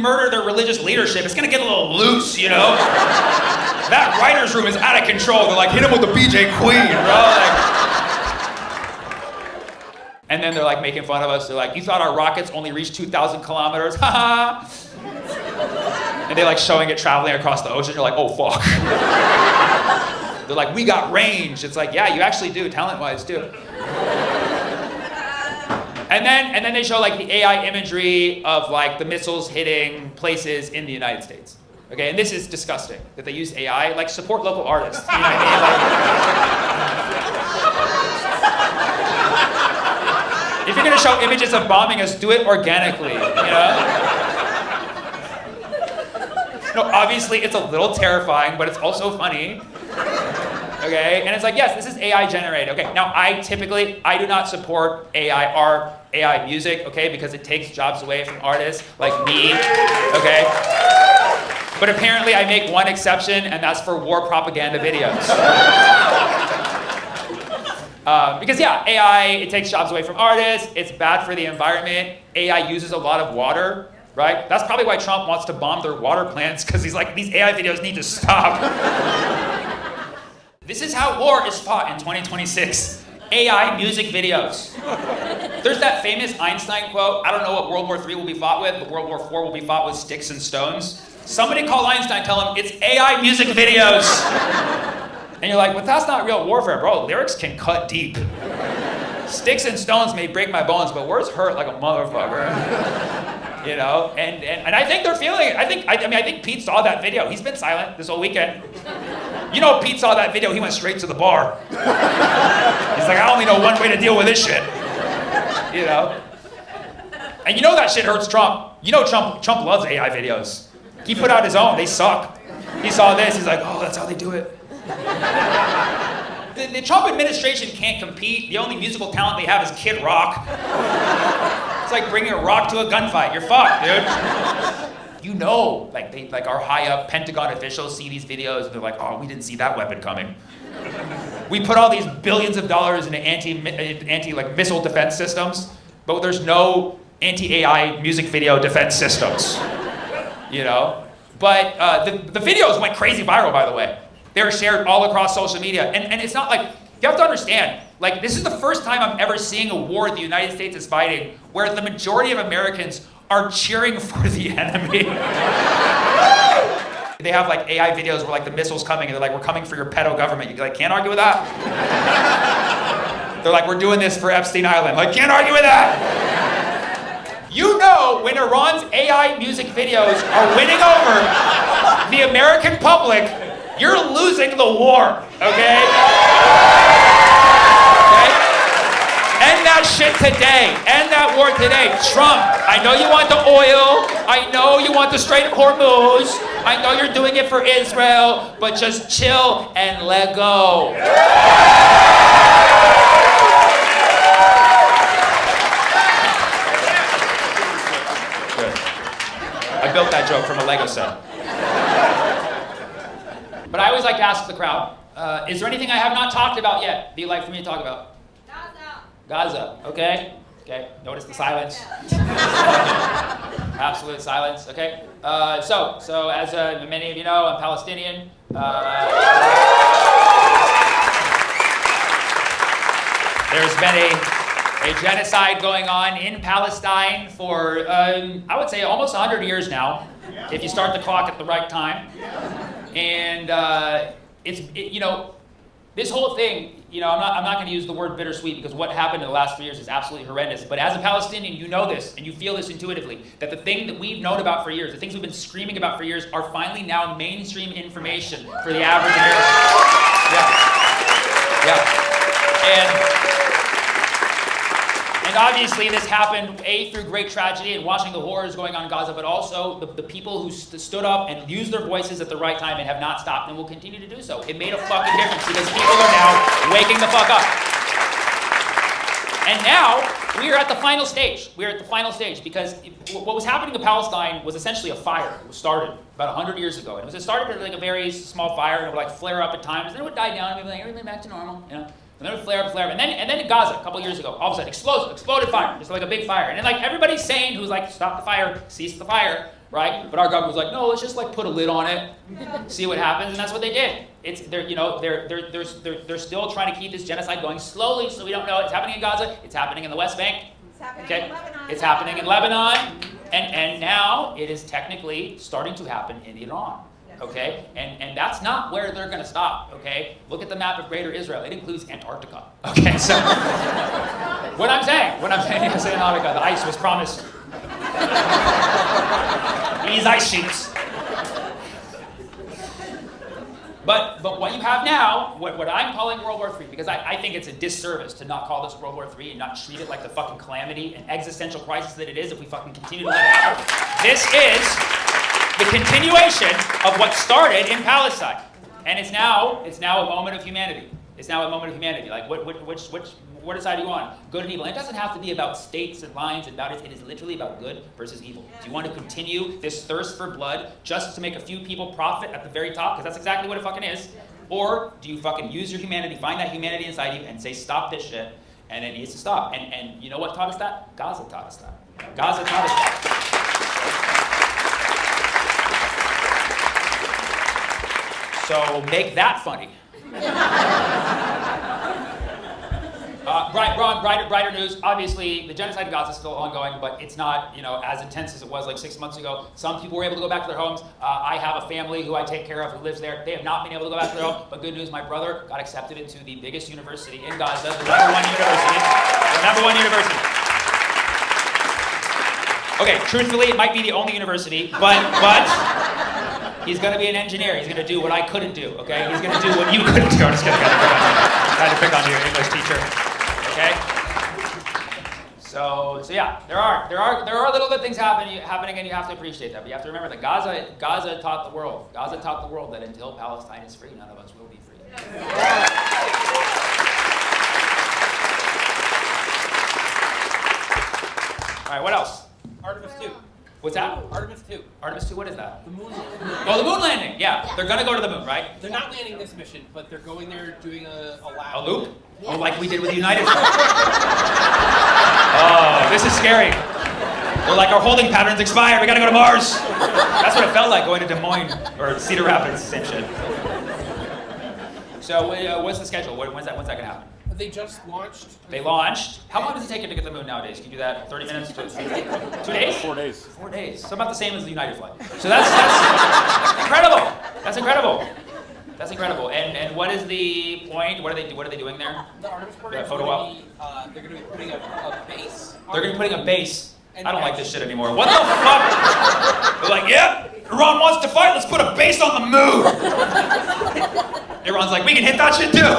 murder their religious leadership, it's gonna get a little loose, you know? That writer's room is out of control. They're like, hit him with the BJ Queen, bro. And then they're like making fun of us. They're like, you thought our rockets only reached 2,000 kilometers? Haha. And they're like showing it traveling across the ocean. You're like, oh, fuck. They're like, we got range. It's like, yeah, you actually do, talent-wise, too. And then they show like the AI imagery of like the missiles hitting places in the United States. Okay, and this is disgusting that they use AI. Like, support local artists. You know what I mean? Like, if you're gonna show images of bombing us, do it organically, you know? No, obviously it's a little terrifying, but it's also funny. Okay, and it's like, yes, this is AI generated. Okay, now I do not support AI art, AI music, okay, because it takes jobs away from artists like me, okay? But apparently I make one exception, and that's for war propaganda videos. Because yeah, AI, it takes jobs away from artists, it's bad for the environment, AI uses a lot of water, right? That's probably why Trump wants to bomb their water plants, because he's like, these AI videos need to stop. This is how war is fought in 2026. AI music videos. There's that famous Einstein quote, I don't know what World War III will be fought with, but World War IV will be fought with sticks and stones. Somebody call Einstein, tell him it's AI music videos. And you're like, but that's not real warfare, bro. Lyrics can cut deep. Sticks and stones may break my bones, but words hurt like a motherfucker. You know, and I think they're feeling it. I think Pete saw that video. He's been silent this whole weekend. You know, Pete saw that video, he went straight to the bar. He's like, I only know one way to deal with this shit. You know? And you know that shit hurts Trump. You know Trump loves AI videos. He put out his own, they suck. He saw this, he's like, oh, that's how they do it. The Trump administration can't compete. The only musical talent they have is Kid Rock. It's like bringing a rock to a gunfight. You're fucked, dude. You know, like our high up Pentagon officials see these videos and they're like, oh, we didn't see that weapon coming. We put all these billions of dollars into anti like missile defense systems, but there's no anti-AI music video defense systems. You know? But the videos went crazy viral, by the way. They were shared all across social media. And it's not like, you have to understand, like, this is the first time I'm ever seeing a war the United States is fighting where the majority of Americans are cheering for the enemy. They have like AI videos where like the missile's coming and they're like, we're coming for your pedo government. You like, can't argue with that. They're like, we're doing this for Epstein Island. Like, can't argue with that. You know, when Iran's AI music videos are winning over the American public, you're losing the war, okay? End that shit today. End that war today. Trump, I know you want the oil. I know you want the Strait of Hormuz. I know you're doing it for Israel, but just chill and let go. Good. I built that joke from a Lego set. But I always like to ask the crowd, is there anything I have not talked about yet that you'd like for me to talk about? Gaza, okay? Okay, notice the silence. Absolute silence, okay? So as many of you know, I'm Palestinian. There's been a genocide going on in Palestine for, I would say, almost 100 years now, if you start the clock at the right time. And you know, this whole thing, you know, I'm not going to use the word bittersweet because what happened in the last 3 years is absolutely horrendous. But as a Palestinian, you know this and you feel this intuitively, that the thing that we've known about for years, the things we've been screaming about for years, are finally now mainstream information for the average American. Yeah. And obviously this happened, through great tragedy and watching the horrors going on in Gaza, but also the people who stood up and used their voices at the right time and have not stopped and will continue to do so. It made a fucking difference because people are now waking the fuck up. And now, we are at the final stage. We are at the final stage because what was happening in Palestine was essentially a fire. It was started about 100 years ago. And it started as like a very small fire and it would like flare up at times, and then it would die down and be like, everything back to normal, you know? And then it would flare up, and then in Gaza a couple years ago, all of a sudden exploded fire, just like a big fire. And then like everybody's saying, who's like, stop the fire, cease the fire, right? But our government was like, no, let's just like put a lid on it, see what happens, and that's what they did. They're still trying to keep this genocide going slowly, so we don't know. It's happening in Gaza. It's happening in the West Bank. It's happening in Lebanon. It's happening in Lebanon, and now it is technically starting to happen in Iran. Okay, and that's not where they're going to stop. Okay, look at the map of Greater Israel. It includes Antarctica. Okay, so what I'm saying, yes, Antarctica. The ice was promised. These ice sheets. But what you have now, what I'm calling World War III, because I think it's a disservice to not call this World War III and not treat it like the fucking calamity and existential crisis that it is if we fucking continue to let it happen. This is the continuation of what started in Palestine. And it's now a moment of humanity. It's now a moment of humanity. Like, what side are you on? Good and evil. And it doesn't have to be about states and lines and boundaries. It is literally about good versus evil. Do you want to continue this thirst for blood just to make a few people profit at the very top? Because that's exactly what it fucking is. Or do you fucking use your humanity, find that humanity inside you, and say, stop this shit, and it needs to stop. And you know what taught us that? Gaza taught us that. Gaza taught us that. So make that funny. Brighter news. Obviously, the genocide in Gaza is still ongoing, but it's not, as intense as it was like 6 months ago. Some people were able to go back to their homes. I have a family who I take care of who lives there. They have not been able to go back to their home. But good news, my brother got accepted into the biggest university in Gaza, the number one university. Okay, truthfully, it might be the only university, but he's going to be an engineer. He's going to do what I couldn't do, okay? He's going to do what you couldn't do. I'm just kidding. Trying to pick on your English teacher, okay? So yeah, there are little good things happening, and you have to appreciate that. But you have to remember that Gaza taught the world. Gaza taught the world that until Palestine is free, none of us will be free. All right, what else? Artemis 2. What's that? Artemis 2. Artemis 2, what is that? The moon. Oh, the moon landing. Yeah, they're gonna go to the moon, right? They're not landing this mission, but they're going there doing a lap. A loop? Oh, like we did with the United flight. Oh, this is scary. They're like, our holding patterns expired. We gotta go to Mars. That's what it felt like going to Des Moines or Cedar Rapids, same shit. So, what's the schedule? When's that gonna happen? They just launched. They launched. How long does it take you to get to the moon nowadays? Can you do that 30 minutes? 2 days? 4 days. 4 days. So about the same as the United flight. So that's incredible. That's incredible. That's incredible. And what is the point? What are they doing there? The Artemis program. The photo op? They're going to be putting a base. They're going to be putting a base. I don't like this shit anymore. What the fuck? They're like, yep, Iran wants to fight. Let's put a base on the moon. Iran's like, we can hit that shit too.